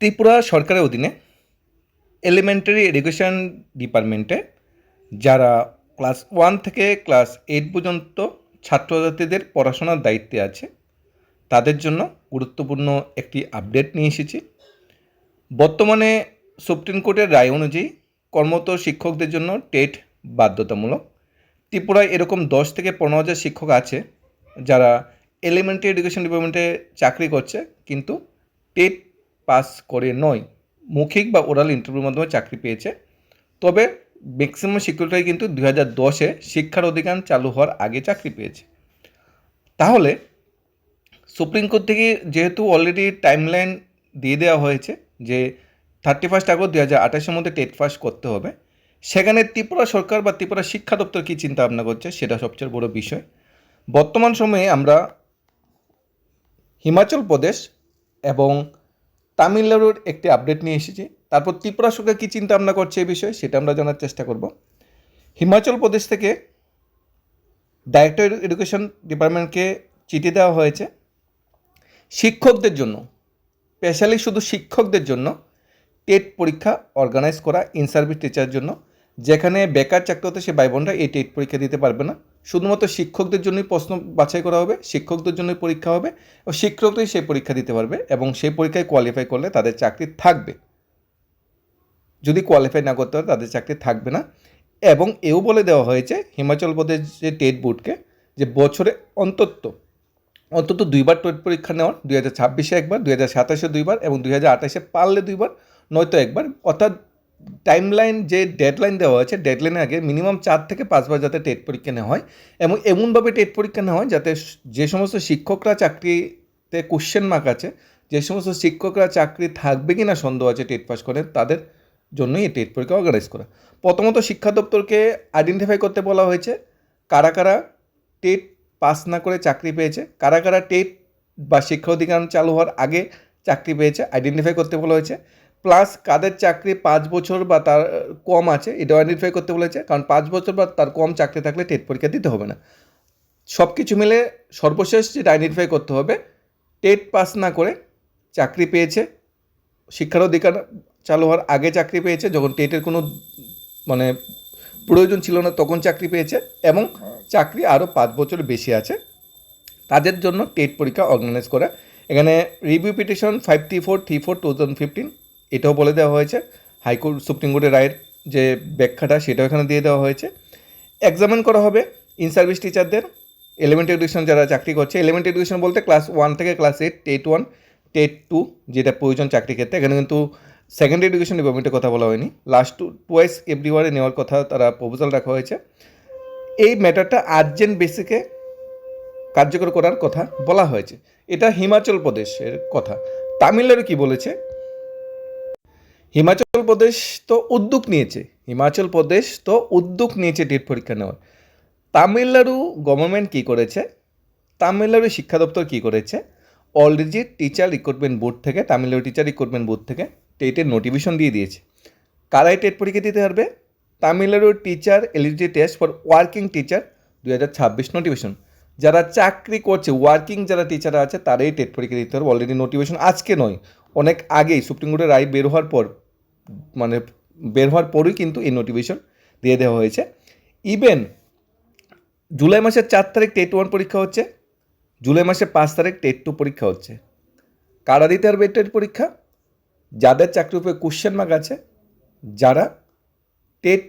ত্রিপুরা সরকারের অধীনে elementary education ডিপার্টমেন্টে যারা ক্লাস 1 থেকে ক্লাস 8 পর্যন্ত ছাত্রছাত্রীদের পড়াশোনার দায়িত্বে আছে তাদের জন্য গুরুত্বপূর্ণ একটি আপডেট নিয়ে এসেছি। বর্তমানে সুপ্রিম কোর্টের রায় অনুযায়ী কর্মরত শিক্ষকদের জন্য টেট বাধ্যতামূলক। ত্রিপুরায় এরকম 10 থেকে 15,000 শিক্ষক আছে যারা এলিমেন্টারি এডুকেশন ডিপার্টমেন্টে চাকরি করছে, কিন্তু টেট পাস করে নয়, মৌখিক বা ওরাল ইন্টারভিউর মাধ্যমে চাকরি পেয়েছে। তবে ম্যাক্সিমাম শিক্ষকরাই কিন্তু 2010-এ শিক্ষার অধিকার চালু হওয়ার আগে চাকরি পেয়েছে। তাহলে সুপ্রিম কোর্ট থেকে যেহেতু অলরেডি টাইমলাইন দিয়ে দেওয়া হয়েছে যে 31 আগস্ট 2028-এর মধ্যে টেট পাস করতে হবে, সেখানে ত্রিপুরা সরকার বা ত্রিপুরা শিক্ষা দপ্তর কী চিন্তা ভাবনা করছে সেটা সবচেয়ে বড় বিষয়। বর্তমান সময়ে আমরা হিমাচল প্রদেশ এবং তামিলনাড়ুর একটি আপডেট নিয়ে এসেছি, তারপর ত্রিপুরা সরকার কী চিন্তা ভাবনা করছে এই বিষয়ে সেটা আমরা জানার চেষ্টা করব। হিমাচল প্রদেশ থেকে ডাইরেক্টর এডুকেশন ডিপার্টমেন্টকে চিঠি দেওয়া হয়েছে শিক্ষকদের জন্য, স্পেশালি শুধু শিক্ষকদের জন্য টেট পরীক্ষা অর্গানাইজ করা ইন সার্ভিস টিচারের জন্য। যেখানে বেকার চাকরিতে সে ভাই বোনরা এই টেট পরীক্ষা দিতে পারবে না, শুধুমাত্র শিক্ষকদের জন্যই প্রশ্ন বাছাই করা হবে, শিক্ষকদের জন্যই পরীক্ষা হবে ও শিক্ষকরাই সেই পরীক্ষা দিতে পারবে এবং সেই পরীক্ষায় কোয়ালিফাই করলে তাদের চাকরি থাকবে। যদি কোয়ালিফাই না করতে পারে তাদের চাকরি থাকবে না। এবং এও বলে দেওয়া হয়েছে হিমাচল প্রদেশ যে টেট বোর্ডকে যে বছরে অন্তত 2বার টেট পরীক্ষা নেওয়ার, 2026-এ একবার, 2027-এ 2বার এবং 2028-এ পারলে 2বার, নয়তো একবার। অর্থাৎ টাইমলাইন যে ডেডলাইন দেওয়া হয়েছে, ডেডলাইনের আগে মিনিমাম 4 থেকে 5 বার যাতে টেট পরীক্ষা নেওয়া হয় এবং এমনভাবে টেট পরীক্ষা নেওয়া হয় যাতে যে সমস্ত শিক্ষকরা চাকরিতে কোশ্চেন মার্ক আছে, যে সমস্ত শিক্ষকরা চাকরি থাকবে কি না সন্দেহ আছে টেট পাস করে, তাদের জন্যই এই টেট পরীক্ষা অর্গানাইজ করা। প্রথমত শিক্ষা দপ্তরকে আইডেন্টিফাই করতে বলা হয়েছে কারা কারা টেট পাস না করে চাকরি পেয়েছে, কারা কারা টেট বা শিক্ষা অধিকার চালু হওয়ার আগে চাকরি পেয়েছে আইডেন্টিফাই করতে বলা হয়েছে। প্লাস কাদের চাকরি 5 বছর বা তার কম আছে এটাও আইডেন্টিফাই করতে বলেছে, কারণ 5 বছর বা তার কম চাকরি থাকলে টেট পরীক্ষা দিতে হবে না। সব কিছু মিলে সর্বশেষ যেটা আইডেন্টিফাই করতে হবে, টেট পাস না করে চাকরি পেয়েছে, শিক্ষার অধিকার চালু হওয়ার আগে চাকরি পেয়েছে, যখন টেটের কোনো মানে প্রয়োজন ছিল না তখন চাকরি পেয়েছে, এবং চাকরি আরও 5 বছর বেশি আছে, তাদের জন্য টেট পরীক্ষা অর্গানাইজ করা। এখানে রিভিউ পিটিশন 5334/2015 এটাও বলে দেওয়া হয়েছে। হাইকোর্ট সুপ্রিম কোর্টের রায়ের যে ব্যাখ্যাটা সেটাও এখানে দিয়ে দেওয়া হয়েছে। এক্সামিন করা হবে ইন সার্ভিস টিচারদের, এলিমেন্টারি এডুকেশন যারা চাকরি করছে। এলিমেন্টারি এডুকেশন বলতে ক্লাস 1 থেকে ক্লাস 8, টেট 1, টেট 2 যেটা প্রয়োজন চাকরির ক্ষেত্রে। এখানে কিন্তু সেকেন্ডারি এডুকেশন ডিপার্টমেন্টের কথা বলা হয়নি। লাস্ট টুয়াইস এভরিওয়ারে নেওয়ার কথা তারা প্রপোজাল রাখা হয়েছে। এই ম্যাটারটা আর্জেন্ট বেসিকে কার্যকর করার কথা বলা হয়েছে। এটা হিমাচল প্রদেশের কথা। তামিলনাড়ু কি বলেছে? হিমাচল প্রদেশ তো উদ্যোগ নিয়েছে টেট পরীক্ষা নেওয়ার। তামিলনাড়ু গভর্নমেন্ট কী করেছে, তামিলনাড়ু শিক্ষা দপ্তর কী করেছে, অলরেডি টিচার রিক্রুটমেন্ট বোর্ড থেকে, তামিলনাড়ু টিচার রিক্রুটমেন্ট বোর্ড থেকে টেটের নোটিফিকেশন দিয়ে দিয়েছে। কারাই টেট পরীক্ষা দিতে পারবে? তামিলনাড়ুর teacher eligibility test for working teacher 2026 notification. যারা চাকরি করছে, ওয়ার্কিং যারা টিচাররা আছে তারাই টেট পরীক্ষা দিতে পারবে। অলরেডি নোটিফিকেশন আজকে নয়, অনেক আগেই সুপ্রিম কোর্টের রায় বের হওয়ার পরই কিন্তু এই নোটিফিকেশন দিয়ে দেওয়া হয়েছে। ইভেন জুলাই মাসের 4 তারিখ টেট 1 পরীক্ষা হচ্ছে, জুলাই মাসের 5 তারিখ টেট 2 পরীক্ষা হচ্ছে। কারা দিতে পারবে টেট পরীক্ষা? যাদের চাকরির উপরে কোশ্চেন মার্ক আছে, যারা টেট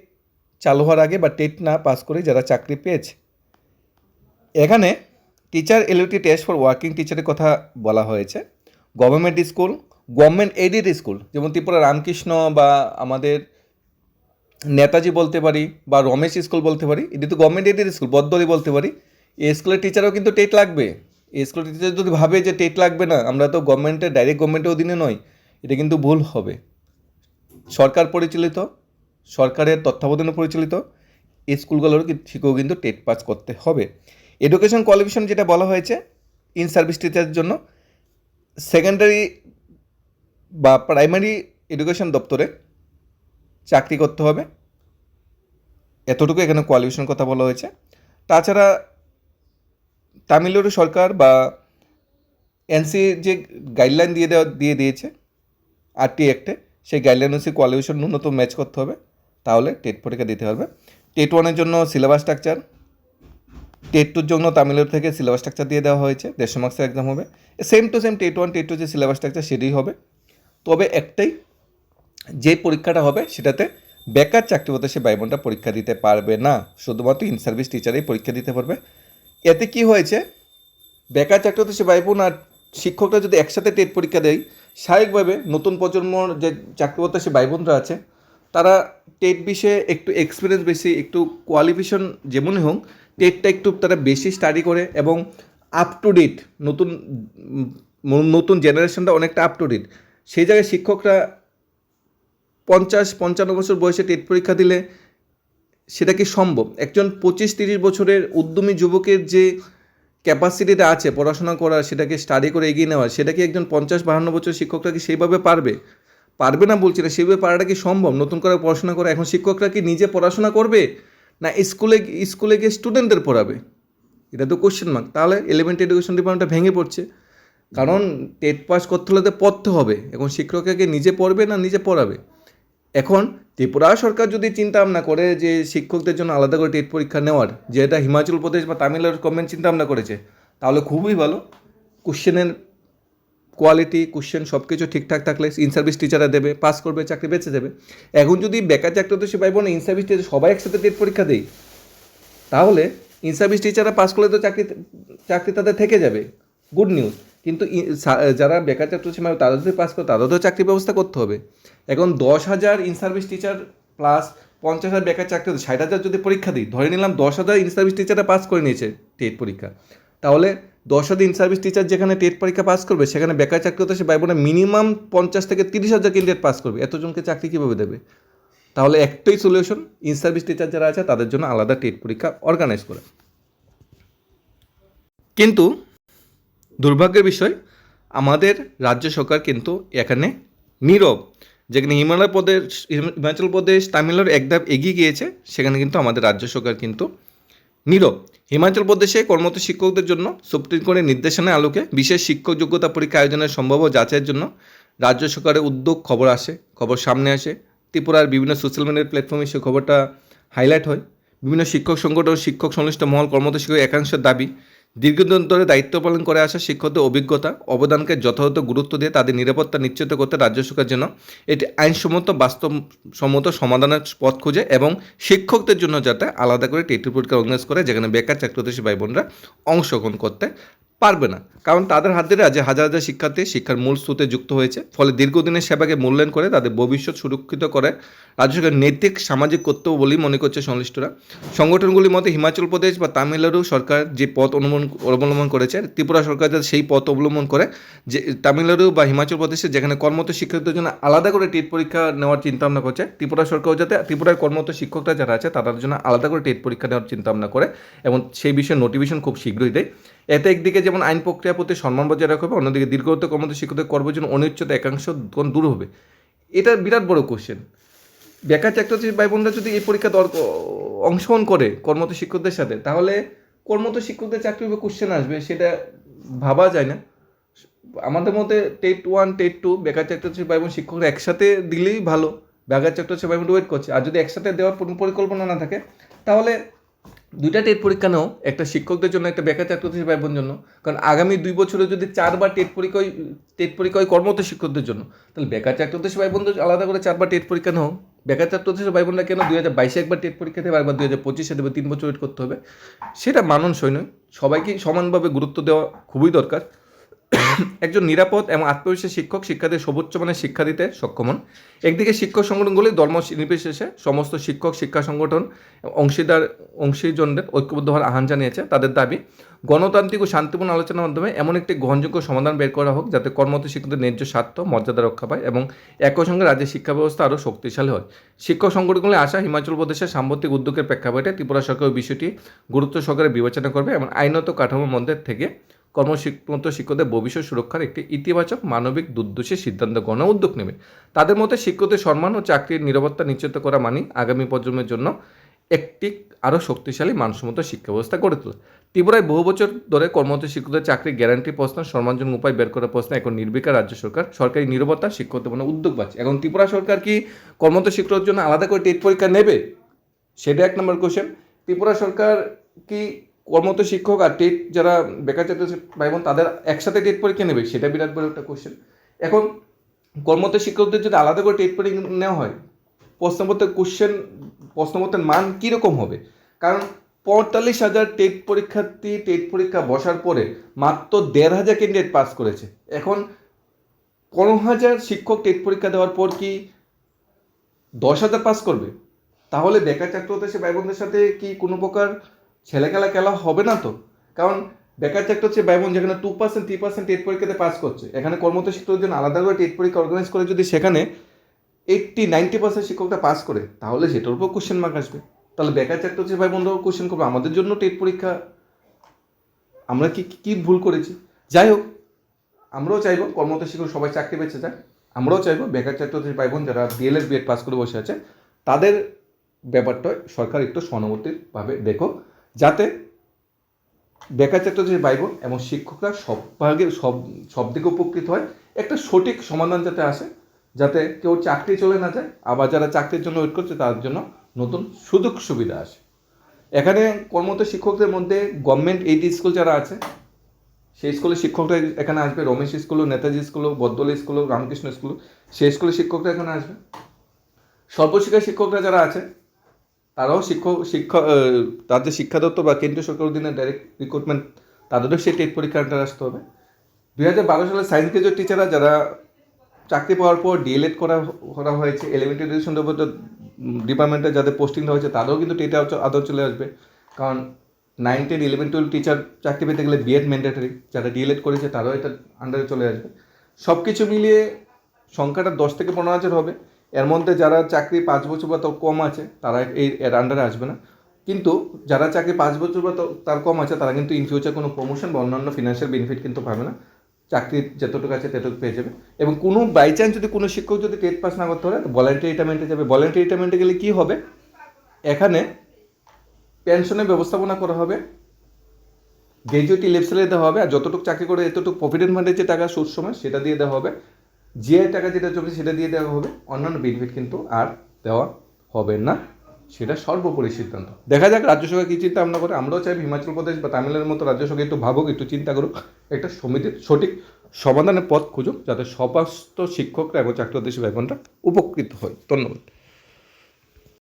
চালু হওয়ার আগে বা টেট না পাস করে যারা চাকরি পেয়েছে। এখানে teacher eligibility test for working টিচারের কথা বলা হয়েছে। Government school, government aided school, যেমন ত্রিপুরা রামকৃষ্ণ বা আমাদের নেতাজি বলতে পারি বা রমেশ স্কুল বলতে পারি, এটি তো গভর্নমেন্ট এডেড স্কুল, বদ্দরি বলতে পারি। এই স্কুলের টিচারও কিন্তু টেট লাগবে। এই স্কুলের টিচার যদি ভাবে যে টেট লাগবে না, আমরা তো গভর্নমেন্টের ডাইরেক্ট গভর্নমেন্টের অধীনে নয়, এটা কিন্তু ভুল হবে। সরকার পরিচালিত, সরকারের তত্ত্বাবধানে পরিচালিত এই স্কুলগুলোর শিক্ষক কিন্তু টেট পাস করতে হবে। এডুকেশন কোয়ালিফিকেশন যেটা বলা হয়েছে ইন সার্ভিস টিচারের জন্য, সেকেন্ডারি বা প্রাইমারি এডুকেশন দপ্তরে চাকরি করতে হবে, এতটুকু এখানে কোয়ালিফিকেশন কথা বলা হয়েছে। তাছাড়া তামিলনাড়ু সরকার বা এনসি যে গাইডলাইন দিয়ে দিয়েছে, আরটি অ্যাক্টে, সেই গাইডলাইন অনুযায়ী কোয়ালিফিকেশন ন্যূনতম ম্যাচ করতে হবে, তাহলে টেট পরীক্ষা দিতে পারবে। টেট 1-এর জন্য সিলেবাস স্ট্রাকচার, টেট 2-র জন্য তামিলনাড়ু থেকে সিলেবাস স্ট্রাকচার দিয়ে দেওয়া হয়েছে, 150 মার্কসের এক্সাম হবে। Same to same TET 1 TET 2 যে সিলেবাস স্ট্রাকচার সেটাই হবে, তবে একটাই, যে পরীক্ষাটা হবে সেটাতে বেকার চাকরি প্রত্যাশী ভাই বোনরা পরীক্ষা দিতে পারবে না, শুধুমাত্র ইন সার্ভিস টিচারই পরীক্ষা দিতে পারবে। এতে কি হয়েছে, বেকার চাকরি প্রত্যাশী ভাই বোন আর শিক্ষকরা যদি একসাথে টেট পরীক্ষা দেয়, স্বাভাবিকভাবে নতুন প্রজন্মর যে চাকরি প্রত্যাশী ভাই বোনরা আছে তারা টেট বিষয়ে একটু এক্সপিরিয়েন্স বেশি, একটু কোয়ালিফিকেশন যেমনই হোক, টেটটা একটু তারা বেশি স্টাডি করে এবং আপ টু ডেট, নতুন নতুন জেনারেশনটা অনেকটা আপ টু ডেট। সেই জায়গায় শিক্ষকরা 50-55 বছর বয়সে টেট পরীক্ষা দিলে সেটা কি সম্ভব? একজন 25-30 বছরের উদ্যমী যুবকের যে ক্যাপাসিটিটা আছে পড়াশোনা করার, সেটাকে স্টাডি করে এগিয়ে নেওয়ার, সেটা কি একজন 50-52 বছর শিক্ষকরা কি সেইভাবে পারবে? পারবে না বলছি না, সেইভাবে পারাটা কি সম্ভব? নতুন করে পড়াশোনা করা, এখন শিক্ষকরা কি নিজে পড়াশোনা করবে না স্কুলে গিয়ে স্টুডেন্টদের পড়াবে? এটা তো কোশ্চেন মার্ক। তাহলে এলিমেন্টারি এডুকেশন ডিপার্টমেন্টটা ভেঙে পড়ছে, কারণ টেট পাস করতে হলে তো পড়তে হবে। এখন শিক্ষককে নিজে পড়বে না নিজে পড়াবে? এখন ত্রিপুরা সরকার যদি চিন্তা ভাবনা করে যে শিক্ষকদের জন্য আলাদা করে টেট পরীক্ষা নেওয়ার, যেটা হিমাচল প্রদেশ বা তামিলনাড়ুর গভর্নমেন্ট চিন্তা ভাবনা করেছে, তাহলে খুবই ভালো। কোশ্চেনের কোয়ালিটি, কোশ্চেন সব কিছু ঠিকঠাক থাকলে ইন সার্ভিস টিচাররা দেবে, পাস করবে, চাকরি বেঁচে যাবে। এখন যদি বেকার চাকরি তো সে পাইব না, ইন সার্ভিস টিচার সবাই একসাথে টেট পরীক্ষা দেয়, তাহলে ইন সার্ভিস টিচাররা পাস করলে তো চাকরি তাদের থেকে যাবে, গুড নিউজ। কিন্তু যারা বেকার চাকরি সীমা তারা যদি পাস করে, তাদেরও তো চাকরি ব্যবস্থা করতে হবে। এখন 10,000 ইন সার্ভিস টিচার প্লাস 50,000 বেকার চাকরি, 60,000 যদি পরীক্ষা দিই, ধরে নিলাম 10,000 ইন সার্ভিস টিচাররা পাস করে নিয়েছে টেট পরীক্ষা, তাহলে 10,000 ইন সার্ভিস টিচার যেখানে টেট পরীক্ষা পাস করবে, সেখানে বেকার চাকরি হতে সে ভাই বোনা মিনিমাম 50,000-30,000 ক্যান্ডিডেট পাস করবে। এতজনকে চাকরি কীভাবে দেবে? তাহলে একটাই সলিউশন, ইন সার্ভিস টিচার যারা আছে তাদের জন্য আলাদা টেট পরীক্ষা অর্গানাইজ করে। কিন্তু দুর্ভাগ্যের বিষয়, আমাদের রাজ্য সরকার কিন্তু এখানে নীরব। যেখানে হিমাচল প্রদেশ তামিলনাড়ু এক ধাপ এগিয়ে গিয়েছে, সেখানে কিন্তু আমাদের রাজ্য সরকার কিন্তু নীরব। হিমাচল প্রদেশে কর্মরত শিক্ষকদের জন্য সুপ্রিম কোর্টের নির্দেশনার আলোকে বিশেষ শিক্ষক যোগ্যতা পরীক্ষা আয়োজনের সম্ভাব্য যাচাইয়ের জন্য রাজ্য সরকারের উদ্যোগ খবর সামনে আসে। ত্রিপুরার বিভিন্ন সোশ্যাল মিডিয়ার প্ল্যাটফর্মে সে খবরটা হাইলাইট হয়। বিভিন্ন শিক্ষক সংগঠন, শিক্ষক সংশ্লিষ্ট মহল, কর্মরত শিক্ষক একাংশের দাবি, দীর্ঘদিন ধরে দায়িত্ব পালন করে আসা শিক্ষকদের অভিজ্ঞতা অবদানকে যথাযথ গুরুত্ব দিয়ে তাদের নিরাপত্তা নিশ্চিত করতে রাজ্য সরকার যেন এটি আইনসম্মত বাস্তবসম্মত সমাধানের পথ খুঁজে এবং শিক্ষকদের জন্য যাতে আলাদা করে টেট পরীক্ষা অর্গানাইজ করে, যেখানে বেকার চাকরিপ্রত্যাশী ভাই বোনরা অংশগ্রহণ করতে পারবে না। কারণ তাদের হাত ধরে আজ হাজার হাজার শিক্ষার্থী শিক্ষার মূল স্রোতে যুক্ত হয়েছে। ফলে দীর্ঘদিনের সেবাকে মূল্যায়ন করে তাদের ভবিষ্যৎ সুরক্ষিত করে রাজ্য সরকার নৈতিক সামাজিক কর্তব্য বলেই মনে করছে সংশ্লিষ্টরা। সংগঠনগুলির মধ্যে হিমাচল প্রদেশ বা তামিলনাড়ু সরকার যে পথ অবলম্বন করেছে, ত্রিপুরা সরকার যাতে সেই পথ অবলম্বন করে, যে তামিলনাড়ু বা হিমাচল প্রদেশে যেখানে কর্মরত শিক্ষকদের জন্য আলাদা করে টেট পরীক্ষা নেওয়ার চিন্তাভাবনা করছে, ত্রিপুরা সরকারও যাতে ত্রিপুরার কর্মরত শিক্ষকরা যারা আছে তাদের জন্য আলাদা করে টেট পরীক্ষা নেওয়ার চিন্তাভাবনা করে এবং সেই বিষয়ে নোটিফিকেশন খুব শীঘ্রই দেয়। এতে একদিকে যেমন আইন প্রক্রিয়ার প্রতি সম্মান বজায় রাখা হবে, অন্যদিকে দীর্ঘত কর্মরত শিক্ষকদের কর্মের জন্য অনিশ্চিত একাংশ দূর হবে। এটা বিরাট বড় কোশ্চেন। বেকার চাকরি ভাই বোনরা যদি এই পরীক্ষা অংশগ্রহণ করে কর্মরত শিক্ষকদের সাথে, তাহলে কর্মরত শিক্ষকদের চাকরি কোশ্চেন আসবে, সেটা ভাবা যায় না। আমাদের মধ্যে টেট 1 টেট 2 বেকার চাকরি ভাই বোন শিক্ষকরা একসাথে দিলেই ভালো। বেকার চাকরি ভাই বোন ওয়েট করছে, আর যদি একসাথে দেওয়ার পরিকল্পনা না থাকে, তাহলে দুইটা টেট পরীক্ষা নাও, একটা শিক্ষকদের জন্য, একটা বেকার চাকরি ভাই বোনের জন্য। কারণ আগামী 2 বছরে যদি 4বার টেট পরীক্ষা হয় কর্মরত শিক্ষকদের জন্য, তাহলে বেকার চাকরি ভাই বোনদের আলাদা করে 4বার টেট পরীক্ষা নাও। বেকার চাকরি ভাই বোনরা কেন 2022 একবার টেট পরীক্ষা দেবে, একবার 2025 দেবে, 3 বছর ওয়েট করতে হবে? সেটা মানানসই নয়। সবাইকে সমানভাবে গুরুত্ব দেওয়া খুবই দরকার। একজন নিরাপদ এবং আত্মবিশ্বাসী শিক্ষক শিক্ষার্থীদের সর্বোচ্চ মানের শিক্ষা দিতে সক্ষম হন। একদিকে শিক্ষক সংগঠনগুলি ধর্ম নির্বিশেষে সমস্ত শিক্ষক শিক্ষা সংগঠন অংশীজনদের ঐক্যবদ্ধ হওয়ার আহ্বান জানিয়েছে। তাদের দাবি, গণতান্ত্রিক ও শান্তিপূর্ণ আলোচনার মাধ্যমে এমন একটি গ্রহণযোগ্য সমাধান বের করা হোক যাতে কর্মরত শিক্ষকদের ন্যায্য স্বার্থ মর্যাদা রক্ষা পায় এবং একই সঙ্গে রাজ্যের শিক্ষা ব্যবস্থা আরও শক্তিশালী হয়। শিক্ষক সংগঠনগুলি আশা হিমাচল প্রদেশের সাম্প্রতিক উদ্যোগের প্রেক্ষাপটে ত্রিপুরা সরকার বিষয়টি গুরুত্ব সহকারে বিবেচনা করবে এবং আইনত কাঠামোর মধ্যে থেকে কর্মরত শিক্ষকদের ভবিষ্যৎ সুরক্ষার একটি ইতিবাচক মানবিক দুর্দোষী সিদ্ধান্ত গ্রহণের উদ্যোগ নেবে। তাদের মতে শিক্ষকদের সম্মান ও চাকরির নিরাপত্তা নিশ্চিত করা মানে আগামী প্রজন্মের জন্য একটি আরও শক্তিশালী মানসম্মত শিক্ষা ব্যবস্থা গড়ে তোলা। ত্রিপুরায় বহু বছর ধরে কর্মরত শিক্ষকদের চাকরি গ্যারান্টি প্রশ্ন সম্মানজনক উপায় বের করার প্রশ্ন এখন নির্বিকার রাজ্য সরকার সরকারি নিরবতা শিক্ষকদের মানে উদ্যোগ পাচ্ছে। এখন ত্রিপুরা সরকার কি কর্মরত শিক্ষকদের জন্য আলাদা করে টেট পরীক্ষা নেবে? সেটা এক নম্বর কোশ্চেন। ত্রিপুরা সরকার কি কর্মরত শিক্ষক আর টেট যারা বেকার ছাত্র ভাই বোন তাদের একসাথে টেট পরীক্ষা নেবে? সেটা বিরাট বড় একটা কোশ্চেন। এখন কর্মরত শিক্ষকদের যদি আলাদা করে টেট পরীক্ষা নেওয়া হয়, প্রশ্নপত্রের মান কীরকম হবে? কারণ 45,000 টেট পরীক্ষার্থী টেট পরীক্ষা বসার পরে মাত্র 1,500 ক্যান্ডিডেট পাস করেছে। এখন 15,000 শিক্ষক টেট পরীক্ষা দেওয়ার পর কি 10,000 পাস করবে? তাহলে বেকার ছাত্রদের সে ভাই বোনদের সাথে কি কোনো প্রকার খেলা হবে না তো? কারণ বেকার ছাত্র হচ্ছে ভাই বোন যেখানে 2% 3% টেট পরীক্ষাতে পাস করছে, এখানে কর্মরত শিক্ষকদের জন্য আলাদা করে টেট পরীক্ষা অর্গানাইজ করে যদি সেখানে 80-90% শিক্ষকটা পাস করে, তাহলে সেটার উপর কোশ্চেন মার্ক আসবে। তাহলে বেকার ছাত্র হচ্ছে ভাই বন্ধুরাও কোশ্চেন করবে আমাদের জন্য টেট পরীক্ষা আমরা কি ভুল করেছি। যাই হোক, আমরাও চাইবো কর্মরত শিক্ষক সবাই চাকরি বেঁচে যায়। আমরাও চাইবো বেকার ছাত্র ভাই বোন যারা ডিএলএড বিএড পাস করে বসে আছে তাদের ব্যাপারটা সরকার একটু সহানুভূতিভাবে দেখো, যাতে বেকার ছাত্র ভাই বোন এবং শিক্ষকরা সব দিকে উপকৃত হয়। একটা সঠিক সমাধান যাতে আসে, যাতে কেউ চাকরি চলে না যায়, আবার যারা চাকরির জন্য ওয়েট করছে তাদের জন্য নতুন সুযোগ সুবিধা আসে। এখানে কর্মরত শিক্ষকদের মধ্যে গভর্নমেন্ট এইড স্কুল যারা আছে সেই স্কুলের শিক্ষকরা এখানে আসবে। রমেশ স্কুল, নেতাজি স্কুল, বদল স্কুল, রামকৃষ্ণ স্কুল, সেই স্কুলের শিক্ষকরা এখানে আসবে। সর্বশিক্ষা শিক্ষকরা যারা আছে তারাও তাদের শিক্ষা দপ্তর বা কেন্দ্রীয় সরকারের অধীনে ডাইরেক্ট রিক্রুটমেন্ট, তাদেরও সেই টেট পরীক্ষাটা আসতে হবে। 2012 সালে সায়েন্স গ্রাজুয়েট টিচাররা যারা চাকরি পাওয়ার পর ডিএলএড করা হয়েছে, এলিমেন্টারি এডুকেশন ডিপার্টমেন্টে যাদের পোস্টিং দেওয়া হয়েছে তাদেরও কিন্তু টেটে আদৌ চলে আসবে। কারণ 9, 10, 11, 12 টিচার চাকরি পেতে গেলে বিএড ম্যান্ডেটরি, যারা ডিএলএড করেছে তারাও এটা আন্ডারে চলে আসবে। সব কিছু মিলিয়ে সংখ্যাটা 10 থেকে 15,000 হবে। এর মধ্যে যারা চাকরি 5 বছর বা তার কম আছে তারা এর আন্ডারে আসবে না, কিন্তু যারা চাকরি 5 বছর বা তার কম আছে তারা কিন্তু ইন ফিউচার কোনো প্রমোশন বা অন্যান্য ফিনান্সিয়াল বেনিফিট কিন্তু পাবে না। চাকরির যতটুকু আছে ততটুকু পেয়ে যাবে। এবং কোনো বাই চান্স যদি কোনো শিক্ষক যদি টেট পাস না করতে পারে তো ভলান্টারি রিটায়ারমেন্টে যাবে। ভলান্টারি রিটায়ারমেন্টে গেলে কী হবে, এখানে পেনশনের ব্যবস্থাপনা করা হবে, গ্র্যাজুয়েটি লিভ স্যালারি দেওয়া হবে, আর যতটুকু চাকরি করে এতটুকু প্রভিডেন্ট ফান্ডের যে টাকা সুদ সময় সেটা দিয়ে দেওয়া হবে, জিআই টাকা যেটা চলছে সেটা দিয়ে দেওয়া হবে। অন্যান্য বেনিফিট কিন্তু আর দেওয়া হবে না, সেটা সর্বোপরি সিদ্ধান্ত। দেখা যাক রাজ্য সরকার কী চিন্তা ভাবনা করে। আমরাও চাই হিমাচল প্রদেশ বা তামিলনাড়ুর মতো রাজ্য সরকার একটু ভাবুক, একটু চিন্তা করুক, একটা সমিতির সঠিক সমাধানের পথ খুঁজুক, যাতে সমস্ত শিক্ষকরা এবং চাকরি ভাই বোনরা উপকৃত হয়। ধন্যবাদ।